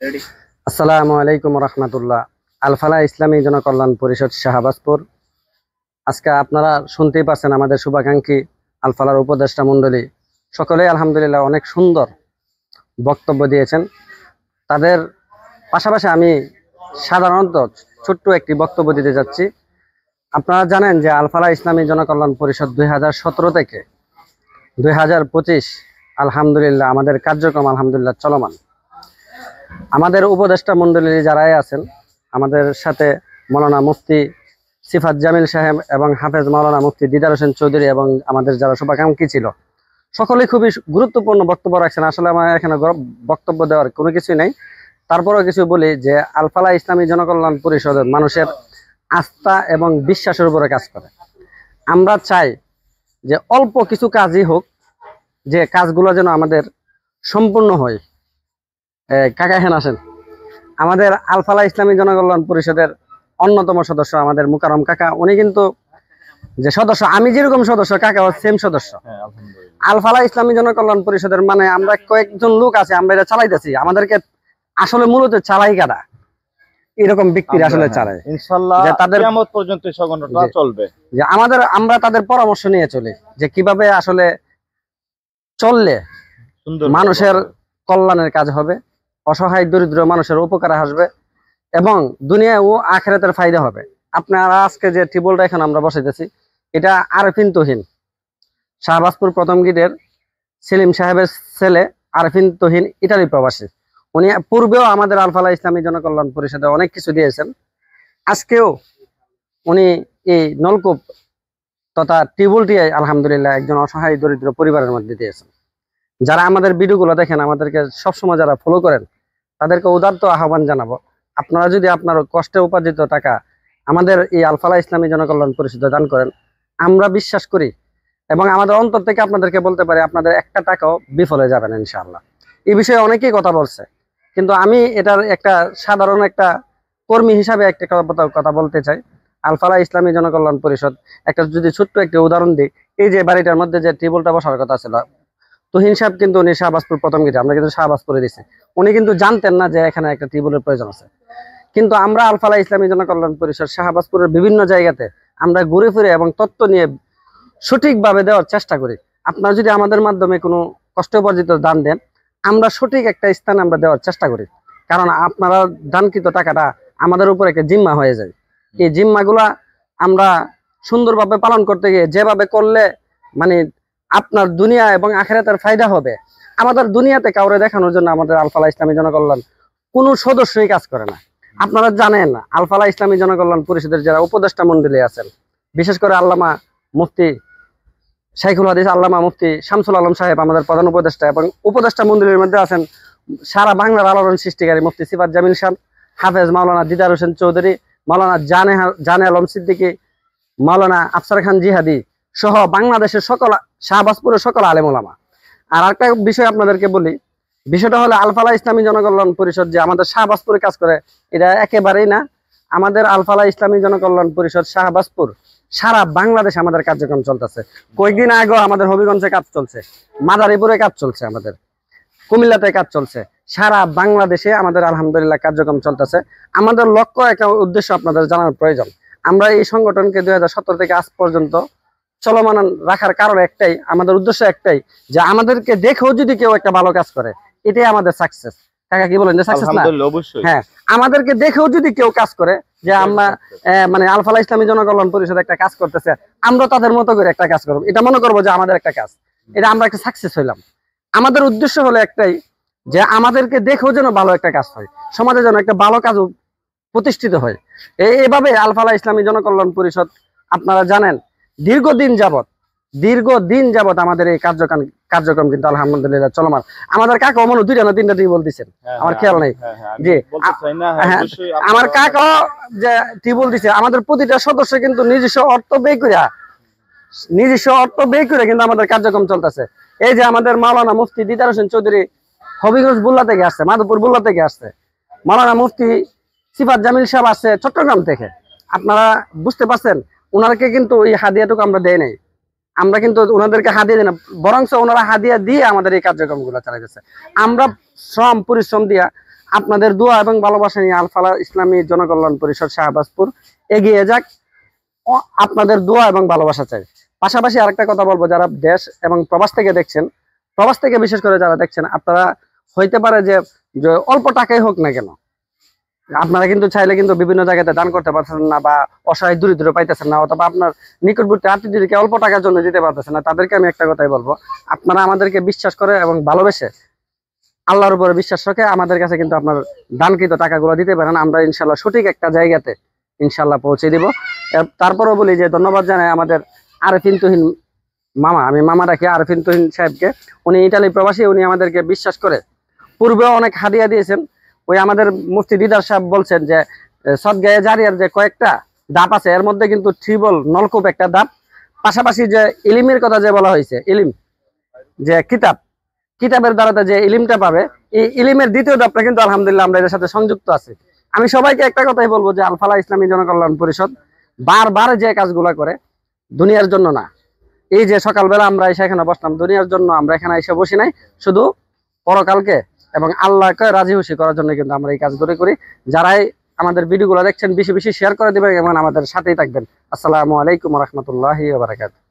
আসসালামু আলাইকুম রহমতুল্লাহ। আলফালা ইসলামী জনকল্যাণ পরিষদ শাহবাজপুর। আজকে আপনারা শুনতেই পাচ্ছেন আমাদের শুভাকাঙ্ক্ষী আলফালার উপদেষ্টা মণ্ডলী সকলেই আলহামদুলিল্লাহ অনেক সুন্দর বক্তব্য দিয়েছেন। তাদের পাশাপাশি আমি সাধারণত ছোট্ট একটি বক্তব্য দিতে যাচ্ছি। আপনারা জানেন যে আলফালা ইসলামী জনকল্যাণ পরিষদ 2017 থেকে 2025 আলহামদুলিল্লাহ আমাদের কার্যক্রম আলহামদুলিল্লাহ চলমান। আমাদের উপদেষ্টা মণ্ডলী যারাই আছেন আমাদের সাথে মৌলানা মুফতি সিফাত জামিল সাহেব এবং হাফেজ মৌলানা মুফতি দিদার হোসেন চৌধুরী এবং আমাদের যারা শুভাকাঙ্ক্ষী ছিল সকলেই খুবই গুরুত্বপূর্ণ বক্তব্য রাখছেন। আসলে আমার এখানে বক্তব্য দেওয়ার কোনো কিছুই নেই, তারপরেও কিছু বলি যে আলফালা ইসলামী জনকল্যাণ পরিষদ মানুষের আস্থা এবং বিশ্বাসের উপরে কাজ করে। আমরা চাই যে অল্প কিছু কাজই হোক, যে কাজগুলো যেন আমাদের সম্পূর্ণ হয়। কাকা হেন আসেন, আমাদের আলফালা ইসলামী জনকল্যাণ পরিষদের অন্যতম সদস্য আমাদের মুকাররম কাকা, উনি কিন্তু যে সদস্য, আমি যেরকম সদস্য কাকাও সেম সদস্য। আলফালা ইসলামী জনকল্যাণ পরিষদের মানে আমরা কয়েকজন লোক আছে, আমরা এটা চালাইতেছি। আমাদেরকে আসলে মূলত চালাই কারা, এরকম ব্যক্তির আসলে চালায়। ইনশাআল্লাহ তাদের কিয়ামত পর্যন্ত এই সংগঠনটা চলবে। যে আমরা তাদের পরামর্শ নিয়ে চলি যে কিভাবে আসলে চললে মানুষের কল্যাণের কাজ হবে, অসহায় দরিদ্র মানুষের উপকারে আসবে এবং দুনিয়া ও আখিরাতের ফায়দা হবে। আপনারা আজকে যে টিবলটা এখন আমরা বসাইতেছি এটা আরফিন তহিন, শাহবাজপুর প্রথম গেটের সেলিম সাহেবের ছেলে আরফিন তহিন ইটালি প্রবাসী। উনি পূর্বেও আমাদের আলফালা ইসলামী জনকল্যাণ পরিষদে অনেক কিছু দিয়েছেন। আজকেও উনি এই নলকূপ তথা টিউবওয়েলটি আলহামদুলিল্লাহ একজন অসহায় দরিদ্র পরিবারের মধ্যে দিয়েছেন। যারা আমাদের ভিডিওগুলো দেখেন, আমাদেরকে সবসময় যারা ফলো করেন, তাদেরকে উদারত আহ্বান জানাবো, আপনারা যদি আপনার কষ্টে উপার্জিত টাকা আমাদের এই আলফালা ইসলামী জনকল্যাণ পরিষদে দান করেন, আমরা বিশ্বাস করি এবং আমাদের অন্তর থেকে আপনাদেরকে বলতে পারি আপনাদের একটা টাকাও বিফলে যাবে না ইনশাআল্লাহ। এই বিষয়ে অনেকেই কথা বলছে, কিন্তু আমি এটার একটা সাধারণ একটা কর্মী হিসাবে একটা কথা বলতে চাই। আলফালা ইসলামী জনকল্যাণ পরিষদ একটা যদি ছোট্ট একটা উদাহরণ দিই, এই যে বাড়িটার মধ্যে যে টেবিলটা বসার কথা ছিল, তুহিন সাহেব কিন্তু উনি শাহবাজপুর প্রথম গেটে, আমরা কিন্তু শাহবাজপুরে দিছি, উনি কিন্তু জানতেন না যে এখানে একটা টিউবওয়েলের প্রয়োজন আছে। কিন্তু আমরা আলফালা ইসলামী জনকল্যাণ পরিষদ শাহবাজপুরের বিভিন্ন জায়গাতে আমরা ঘুরে ফিরে এবং তথ্য নিয়ে সঠিকভাবে দেওয়ার চেষ্টা করি। আপনারা যদি আমাদের মাধ্যমে কোনো কষ্ট উপার্জিত দান দেন, আমরা সঠিক একটা স্থানে আমরা দেওয়ার চেষ্টা করি, কারণ আপনারা দানকৃত টাকাটা আমাদের উপর একটা জিম্মা হয়ে যায়। এই জিম্মাগুলা আমরা সুন্দরভাবে পালন করতে গিয়ে যেভাবে করলে মানে আপনার দুনিয়া এবং আখিরাতের ফায়দা হবে, আমাদের দুনিয়াতে কাউরে দেখানোর জন্য আমাদের আলফালা ইসলামী জনকল্যাণ কোনো সদস্যই কাজ করে না। আপনারা জানেন আলফালা ইসলামী জনকল্যাণ পরিষদের যারা উপদেষ্টা মণ্ডলী আছেন, বিশেষ করে আল্লামা মুফতি শাইখুল হাদিস আল্লামা মুফতি শামসুল আলম সাহেব আমাদের প্রধান উপদেষ্টা, এবং উপদেষ্টা মণ্ডলীর মধ্যে আছেন সারা বাংলার আলোড়ন সৃষ্টিকারী মুফতি সিফাত জামিল সাহেব, হাফেজ মাওলানা দিদার হোসেন চৌধুরী, মাওলানা জানে আলম সিদ্দিকী, মাওলানা আফসার খান জিহাদি সহ বাংলাদেশের সকল শাহবাজপুরের সকল আলেম ওলামা। আর একটা বিষয় আপনাদেরকে বলি, বিষয়টা হলো আলফালা ইসলামী জনকল্যাণ পরিষদ যে আমাদের শাহবাজপুরে কাজ করে এটা একেবারেই না। আমাদের আলফালা ইসলামী জনকল্যাণ পরিষদ শাহবাজপুর সারা বাংলাদেশে আমাদের কার্যক্রম চলতেছে। কয়েকদিন আগেও আমাদের হবিগঞ্জে কাজ চলছে, মাদারীপুরে কাজ চলছে, আমাদের কুমিল্লাতে কাজ চলছে, সারা বাংলাদেশে আমাদের আলহামদুলিল্লাহ কার্যক্রম চলতেছে। আমাদের লক্ষ্য একটা উদ্দেশ্য আপনাদের জানার প্রয়োজন। আমরা এই সংগঠনকে 2017 থেকে আজ পর্যন্ত চলমান রাখার কারণ একটাই, আমাদের উদ্দেশ্য একটাই, যে আমাদেরকে দেখেও যদি কেউ একটা ভালো কাজ করে এটাই আমাদের সাকসেস। কাকা কি বলেন যে সাকসেস না? হ্যাঁ, আমাদেরকে দেখেও যদি কেউ কাজ করে যে আমরা মানে আলফালা ইসলামী জনকল্যাণ পরিষদ একটা কাজ করতেছে, আমরা তাদের মতো করে একটা কাজ করবো, এটা মনে করবো যে আমাদের একটা কাজ, এটা আমরা একটা সাকসেস হইলাম। আমাদের উদ্দেশ্য হলো একটাই, যে আমাদেরকে দেখেও যেন ভালো একটা কাজ হয়, সমাজে যেন একটা ভালো কাজ প্রতিষ্ঠিত হয়। এইভাবে আলফালা ইসলামী জনকল্যাণ পরিষদ আপনারা জানেন দীর্ঘদিন যাবত আমাদের এই কার্যক্রম কিন্তু আলহামদুলিল্লাহ চলমান। আমাদের কাকা মনে 2টা না 3টা টিউবওয়েল দিচ্ছেন, আমার খেয়াল নেই যে আমার কাকা যে টিউবওয়েল দিচ্ছে, আমাদের প্রতিটা সদস্য কিন্তু নিজস্ব অর্থ ব্যয় করে কিন্তু আমাদের কার্যক্রম চলতেছে। এই যে আমাদের মাওলানা মুফতি দিদার হোসেন চৌধুরী হবিগঞ্জ বুল্লা থেকে আসছে, মাধবপুর বুল্লা থেকে আসছে, মাওলানা মুফতি সিফাত জামিল সাহেব আসছে চট্টগ্রাম থেকে। আপনারা বুঝতে পারছেন, ওনাদেরকে কিন্তু এই হাদিয়াটুকু আমরা দেই নাই, আমরা কিন্তু ওনাদেরকে হাদিয়া দিই না, বরং ওনারা হাদিয়া দিয়ে আমাদের এই কার্যক্রমগুলো চালাইতেছে। আমরা পরিশ্রম দিয়া আপনাদের দোয়া এবং ভালোবাসা নিয়ে আল ফালাহ ইসলামী জনকল্যাণ পরিষদ শাহবাজপুর এগিয়ে যাক। আপনাদের দোয়া এবং ভালোবাসা চাই। পাশাপাশি আরেকটা কথা বলবো, যারা দেশ এবং প্রবাস থেকে দেখছেন, প্রবাস থেকে বিশেষ করে যারা দেখছেন, আপনারা হইতে পারে যে অল্প টাকাই হোক না কেন, আপনারা কিন্তু চাইলে কিন্তু বিভিন্ন জায়গাতে দান করতে পারছেন না, বা অসহায় দরিদ্র পাইতেছেন না, অথবা আপনার নিকটবর্তী আত্মীয়দেরকে অল্প টাকার জন্য দিতে পারতেছেন না, তাদেরকে আমি একটা কথাই বলবো, আপনারা আমাদেরকে বিশ্বাস করে এবং ভালোবেসে আল্লাহর উপরে বিশ্বাস রেখে আমাদের কাছে কিন্তু আপনার দানকৃত টাকাগুলো দিতে পারেন। আমরা ইনশাল্লাহ সঠিক একটা জায়গাতে ইনশাল্লাহ পৌঁছে দিব। তারপরেও বলি যে ধন্যবাদ জানাই আমাদের আরেফিন তুহিন মামা, আমি মামা রাখি আরেফিন তুহিন সাহেবকে। উনি ইটালি প্রবাসী, উনি আমাদেরকে বিশ্বাস করে পূর্বেও অনেক হাদিয়া দিয়েছেন। ওই আমাদের মুফতি দিদার সাহেব বলছেন যে সদগায়ে জারিয়ার যে কয়েকটা ধাপ আছে, এর মধ্যে কিন্তু ট্রিবল নলকূপ একটা ধাপ, পাশাপাশি যে ইলিমের কথা যে বলা হয়েছে, ইলিম যে কিতাবের দ্বারাতে যে ইলিমটা পাবে, এই ইলিমের দ্বিতীয় ধাপটা কিন্তু আলহামদুলিল্লাহ আমরা এর সাথে সংযুক্ত আছি। আমি সবাইকে একটা কথাই বলবো যে আল ফালাহ ইসলামী জনকল্যাণ পরিষদ বারবার যে কাজগুলা করে দুনিয়ার জন্য না, এই যে সকালবেলা আমরা এসে এখানে বসলাম, দুনিয়ার জন্য আমরা এখানে এসে বসি নাই, শুধু পরকালকে এবং আল্লাহকে রাজি খুশি করার জন্য কিন্তু আমরা এই কাজগুলো করি। যারাই আমাদের ভিডিওগুলো দেখছেন বেশি বেশি শেয়ার করে দিবেন এবং আমাদের সাথেই থাকবেন। আসসালামু আলাইকুম ওয়া রাহমাতুল্লাহি ওয়া বারাকাতুহু।